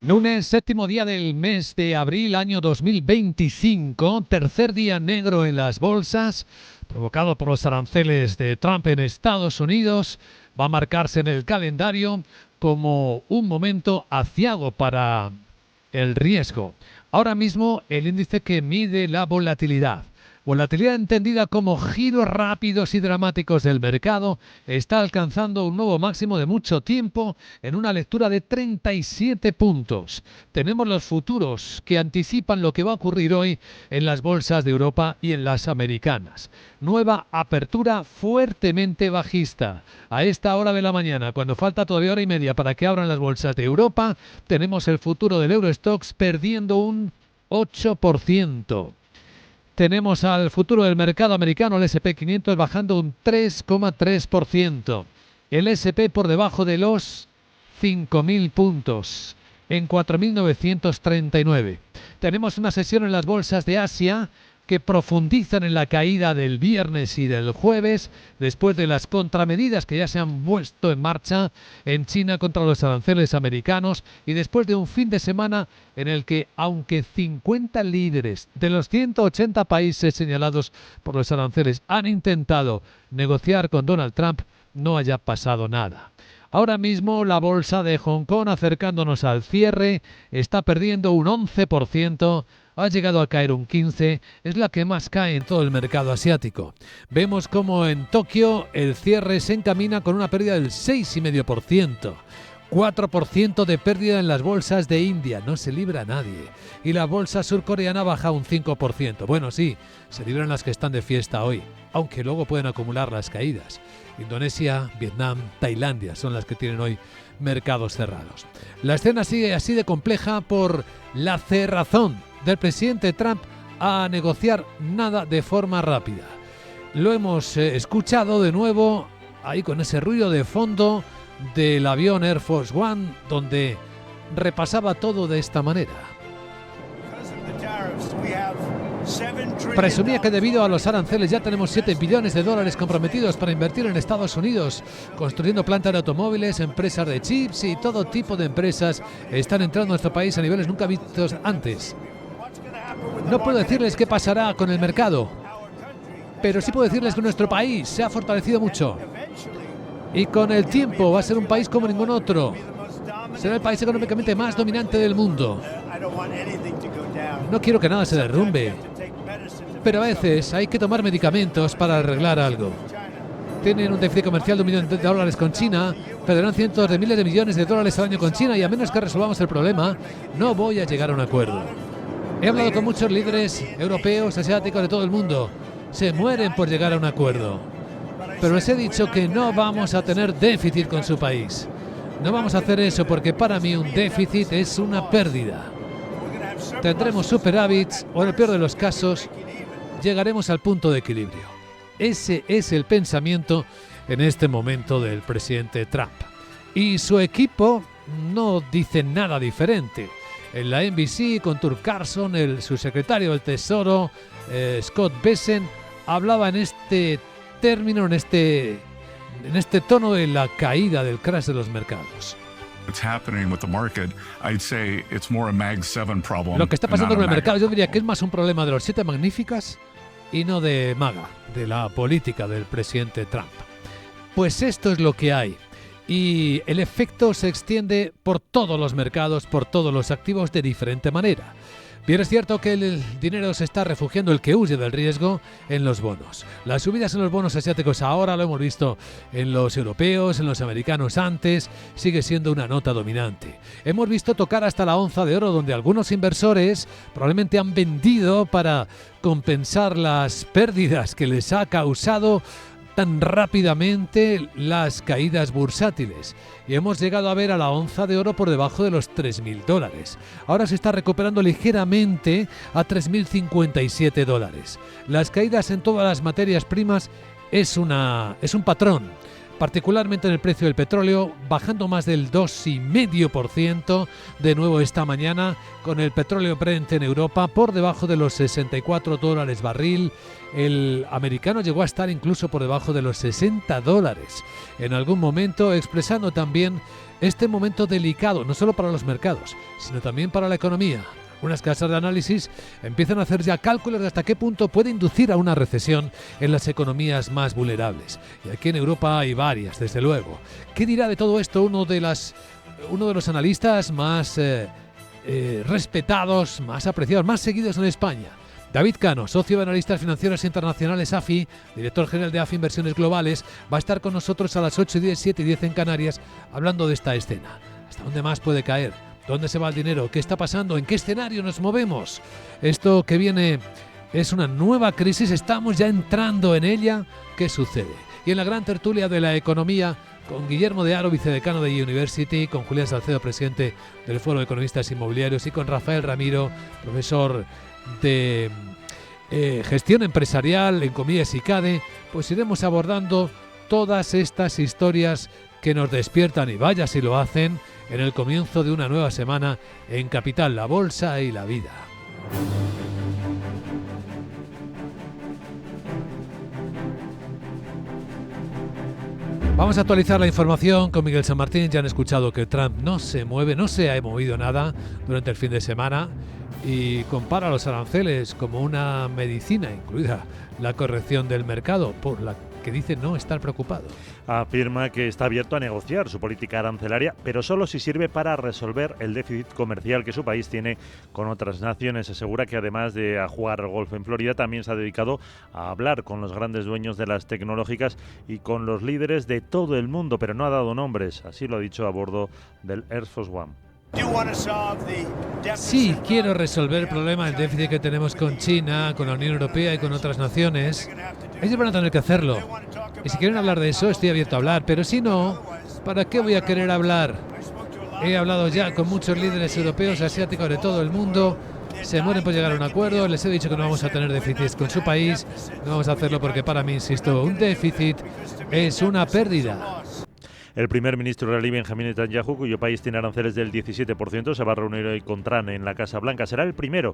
Lunes, séptimo día del mes de abril, año 2025, tercer día negro en las bolsas, provocado por los aranceles de Trump en Estados Unidos. Va a marcarse en el calendario como un momento aciago para el riesgo. Ahora mismo el índice que mide la volatilidad. Volatilidad entendida como giros rápidos y dramáticos del mercado, está alcanzando un nuevo máximo de mucho tiempo en una lectura de 37 puntos. Tenemos los futuros que anticipan lo que va a ocurrir hoy en las bolsas de Europa y en las americanas. Nueva apertura fuertemente bajista. A esta hora de la mañana, cuando falta todavía hora y media para que abran las bolsas de Europa, tenemos el futuro del Eurostoxx perdiendo un 8%. Tenemos al futuro del mercado americano, el S&P 500, bajando un 3,3%. El S&P por debajo de los 5.000 puntos, en 4.939. Tenemos una sesión en las bolsas de Asia que profundizan en la caída del viernes y del jueves, después de las contramedidas que ya se han puesto en marcha en China contra los aranceles americanos, y después de un fin de semana en el que, aunque 50 líderes de los 180 países señalados por los aranceles han intentado negociar con Donald Trump, no haya pasado nada. Ahora mismo la bolsa de Hong Kong, acercándonos al cierre, está perdiendo un 11%, ha llegado a caer un 15%, es la que más cae en todo el mercado asiático. Vemos como en Tokio el cierre se encamina con una pérdida del 6,5%. 4% de pérdida en las bolsas de India, no se libra nadie. Y la bolsa surcoreana baja un 5%. Bueno, sí, se libran las que están de fiesta hoy, aunque luego pueden acumular las caídas. Indonesia, Vietnam, Tailandia son las que tienen hoy mercados cerrados. La escena sigue así de compleja por la cerrazón del presidente Trump a negociar nada de forma rápida. Lo hemos escuchado de nuevo ahí con ese ruido de fondo del avión Air Force One, donde repasaba todo de esta manera. Presumía que debido a los aranceles ya tenemos $7 billones comprometidos para invertir en Estados Unidos, construyendo plantas de automóviles, empresas de chips y todo tipo de empresas están entrando a nuestro país a niveles nunca vistos antes. No puedo decirles qué pasará con el mercado, pero sí puedo decirles que nuestro país se ha fortalecido mucho. Y con el tiempo va a ser un país como ningún otro. Será el país económicamente más dominante del mundo. No quiero que nada se derrumbe, pero a veces hay que tomar medicamentos para arreglar algo. Tienen un déficit comercial de $1 millón con China, perderán cientos de miles de millones de dólares al año con China, y a menos que resolvamos el problema, no voy a llegar a un acuerdo. He hablado con muchos líderes europeos, asiáticos, de todo el mundo. Se mueren por llegar a un acuerdo. Pero les he dicho que no vamos a tener déficit con su país. No vamos a hacer eso porque para mí un déficit es una pérdida. Tendremos superávits o en el peor de los casos llegaremos al punto de equilibrio. Ese es el pensamiento en este momento del presidente Trump. Y su equipo no dice nada diferente. En la NBC, con Tucker Carlson, el subsecretario del Tesoro, Scott Bessent, hablaba en este término, en este tono de la caída del crash de los mercados. Lo que está pasando con el mercado, yo diría que es más un problema de los 7 magníficas y no de MAGA, de la política del presidente Trump. Pues esto es lo que hay. Y el efecto se extiende por todos los mercados, por todos los activos de diferente manera. Bien, es cierto que el dinero se está refugiando, el que huye del riesgo, en los bonos. Las subidas en los bonos asiáticos ahora lo hemos visto en los europeos, en los americanos antes, sigue siendo una nota dominante. Hemos visto tocar hasta la onza de oro, donde algunos inversores probablemente han vendido para compensar las pérdidas que les ha causado tan rápidamente las caídas bursátiles, y hemos llegado a ver a la onza de oro por debajo de los $3.000. Ahora se está recuperando ligeramente a $3.057. Las caídas en todas las materias primas es un patrón, particularmente en el precio del petróleo, bajando más del 2,5% de nuevo esta mañana, con el petróleo Brent en Europa por debajo de los $64 barril. El americano llegó a estar incluso por debajo de los $60 en algún momento, expresando también este momento delicado, no solo para los mercados, sino también para la economía. Unas casas de análisis empiezan a hacer ya cálculos de hasta qué punto puede inducir a una recesión en las economías más vulnerables. Y aquí en Europa hay varias, desde luego. ¿Qué dirá de todo esto uno de los analistas más respetados, más apreciados, más seguidos en España? David Cano, socio de analistas financieros internacionales AFI, director general de AFI Inversiones Globales, va a estar con nosotros a las 8:10, 7:10 en Canarias, hablando de esta escena. ¿Hasta dónde más puede caer? ¿Dónde se va el dinero? ¿Qué está pasando? ¿En qué escenario nos movemos? Esto que viene es una nueva crisis, estamos ya entrando en ella. ¿Qué sucede? Y en la gran tertulia de la economía, con Guillermo de Haro, vicedecano de University, con Julián Salcedo, presidente del Foro de Economistas Inmobiliarios, y con Rafael Ramiro, profesor de gestión empresarial en Comillas y CADE, pues iremos abordando todas estas historias que nos despiertan, y vaya si lo hacen, en el comienzo de una nueva semana en Capital, la Bolsa y la Vida. Vamos a actualizar la información con Miguel San Martín. Ya han escuchado que Trump no se mueve, no se ha movido nada durante el fin de semana y compara los aranceles como una medicina, incluida la corrección del mercado, por la que dice no estar preocupado. Afirma que está abierto a negociar su política arancelaria, pero solo si sirve para resolver el déficit comercial que su país tiene con otras naciones. Asegura que además de a jugar al golf en Florida, también se ha dedicado a hablar con los grandes dueños de las tecnológicas y con los líderes de todo el mundo, pero no ha dado nombres. Así lo ha dicho a bordo del Air Force One. Sí, quiero resolver el problema del déficit que tenemos con China, con la Unión Europea y con otras naciones. Ellos van a tener que hacerlo. Y si quieren hablar de eso, estoy abierto a hablar. Pero si no, ¿para qué voy a querer hablar? He hablado ya con muchos líderes europeos, asiáticos, de todo el mundo. Se mueren por llegar a un acuerdo. Les he dicho que no vamos a tener déficits con su país. No vamos a hacerlo porque para mí, insisto, un déficit es una pérdida. El primer ministro israelí Benjamín Netanyahu, cuyo país tiene aranceles del 17%, se va a reunir hoy con Trump en la Casa Blanca. Será el primer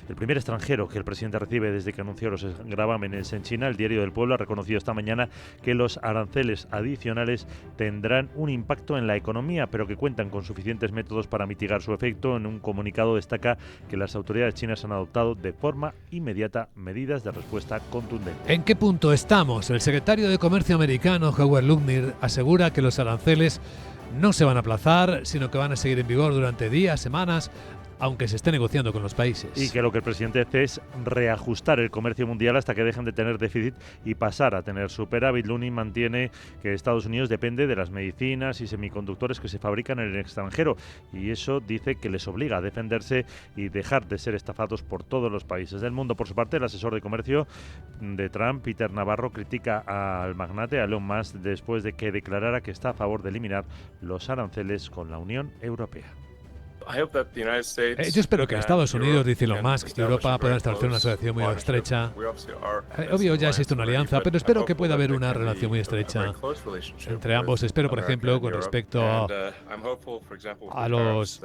extranjero que el presidente recibe desde que anunció los gravámenes en China. El Diario del Pueblo ha reconocido esta mañana que los aranceles adicionales tendrán un impacto en la economía, pero que cuentan con suficientes métodos para mitigar su efecto. En un comunicado destaca que las autoridades chinas han adoptado de forma inmediata medidas de respuesta contundente. ¿En qué punto estamos? El secretario de Comercio americano, Howard Lutnick, asegura que los aranceles no se van a aplazar, sino que van a seguir en vigor durante días, semanas, aunque se esté negociando con los países. Y que lo que el presidente hace es reajustar el comercio mundial hasta que dejen de tener déficit y pasar a tener superávit. Lutnick mantiene que Estados Unidos depende de las medicinas y semiconductores que se fabrican en el extranjero, y eso dice que les obliga a defenderse y dejar de ser estafados por todos los países del mundo. Por su parte, el asesor de comercio de Trump, Peter Navarro, critica al magnate, a Elon Musk, después de que declarara que está a favor de eliminar los aranceles con la Unión Europea. Yo espero que Estados Unidos, dice Elon Musk, y Europa puedan establecer una asociación muy estrecha. Obvio, ya existe una alianza, pero espero que pueda haber una relación muy estrecha entre ambos. Espero, por ejemplo, con respecto a los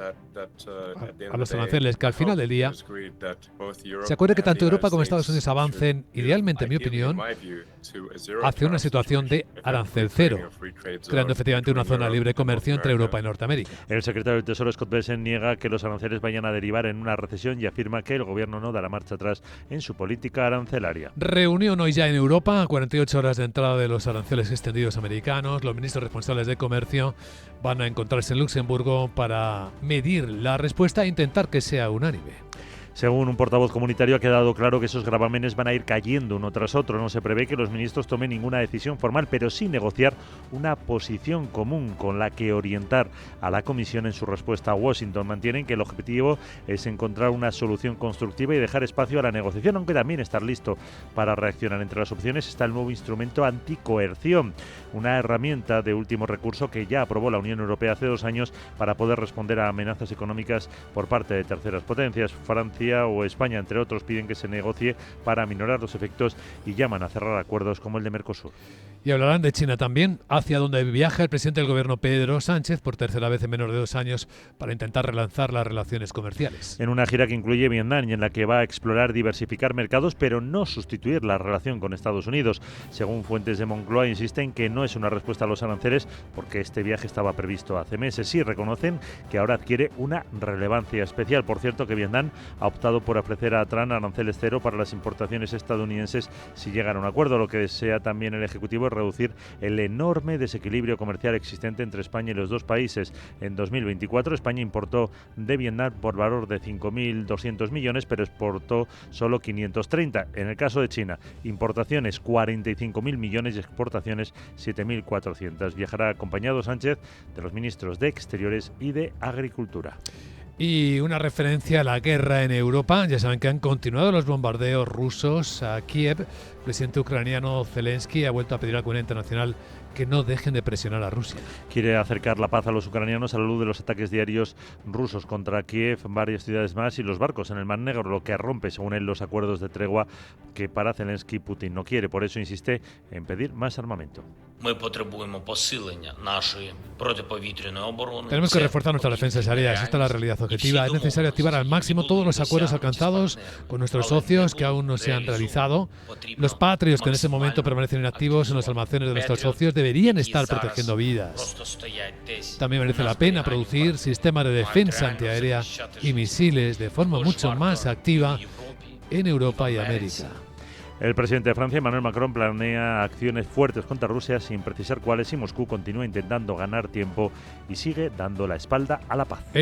aranceles, que al final del día se acuerde que tanto Europa como Estados Unidos avancen, idealmente, en mi opinión, hacia una situación de arancel cero, creando efectivamente una zona libre de comercio entre Europa y Norteamérica. El secretario del Tesoro, Scott Bessent, niega que los aranceles vayan a derivar en una recesión y afirma que el gobierno no dará marcha atrás en su política arancelaria. Reunión hoy ya en Europa, 48 horas de entrada de los aranceles extendidos americanos. Los ministros responsables de comercio van a encontrarse en Luxemburgo para medir la respuesta e intentar que sea unánime. Según un portavoz comunitario, ha quedado claro que esos gravámenes van a ir cayendo uno tras otro. No se prevé que los ministros tomen ninguna decisión formal, pero sí negociar una posición común con la que orientar a la Comisión en su respuesta a Washington. Mantienen que el objetivo es encontrar una solución constructiva y dejar espacio a la negociación, aunque también estar listo para reaccionar. Entre las opciones está el nuevo instrumento anticoerción, una herramienta de último recurso que ya aprobó la Unión Europea hace 2 años para poder responder a amenazas económicas por parte de terceras potencias. Francia o España, entre otros, piden que se negocie para aminorar los efectos y llaman a cerrar acuerdos como el de Mercosur. Y hablarán de China también, hacia donde viaja el presidente del gobierno Pedro Sánchez por tercera vez en menos de 2 años para intentar relanzar las relaciones comerciales. En una gira que incluye Vietnam y en la que va a explorar diversificar mercados, pero no sustituir la relación con Estados Unidos. Según fuentes de Moncloa, insisten que no es una respuesta a los aranceles porque este viaje estaba previsto hace meses. Sí, reconocen que ahora adquiere una relevancia especial. Por cierto, que Vietnam ha optado por ofrecer a Trump aranceles cero para las importaciones estadounidenses si llegan a un acuerdo. Lo que desea también el Ejecutivo es reducir el enorme desequilibrio comercial existente entre España y los dos países. En 2024 España importó de Vietnam por valor de 5.200 millones, pero exportó solo 530. En el caso de China, importaciones 45.000 millones y exportaciones 7.400. Viajará acompañado Sánchez de los ministros de Exteriores y de Agricultura. Y una referencia a la guerra en Europa. Ya saben que han continuado los bombardeos rusos a Kiev. El presidente ucraniano Zelensky ha vuelto a pedir a la comunidad internacional que no dejen de presionar a Rusia. Quiere acercar la paz a los ucranianos a la luz de los ataques diarios rusos contra Kiev, varias ciudades más y los barcos en el Mar Negro, lo que rompe, según él, los acuerdos de tregua que para Zelensky Putin no quiere. Por eso insiste en pedir más armamento. Tenemos que reforzar nuestras defensas aéreas. Esta es la realidad objetiva. Es necesario activar al máximo todos los acuerdos alcanzados con nuestros socios que aún no se han realizado. Los patrios que en ese momento permanecen inactivos en los almacenes de nuestros socios deberían estar protegiendo vidas. También merece la pena producir sistemas de defensa antiaérea y misiles de forma mucho más activa en Europa y América. El presidente de Francia, Emmanuel Macron, planea acciones fuertes contra Rusia sin precisar cuáles, y Moscú continúa intentando ganar tiempo y sigue dando la espalda a la paz.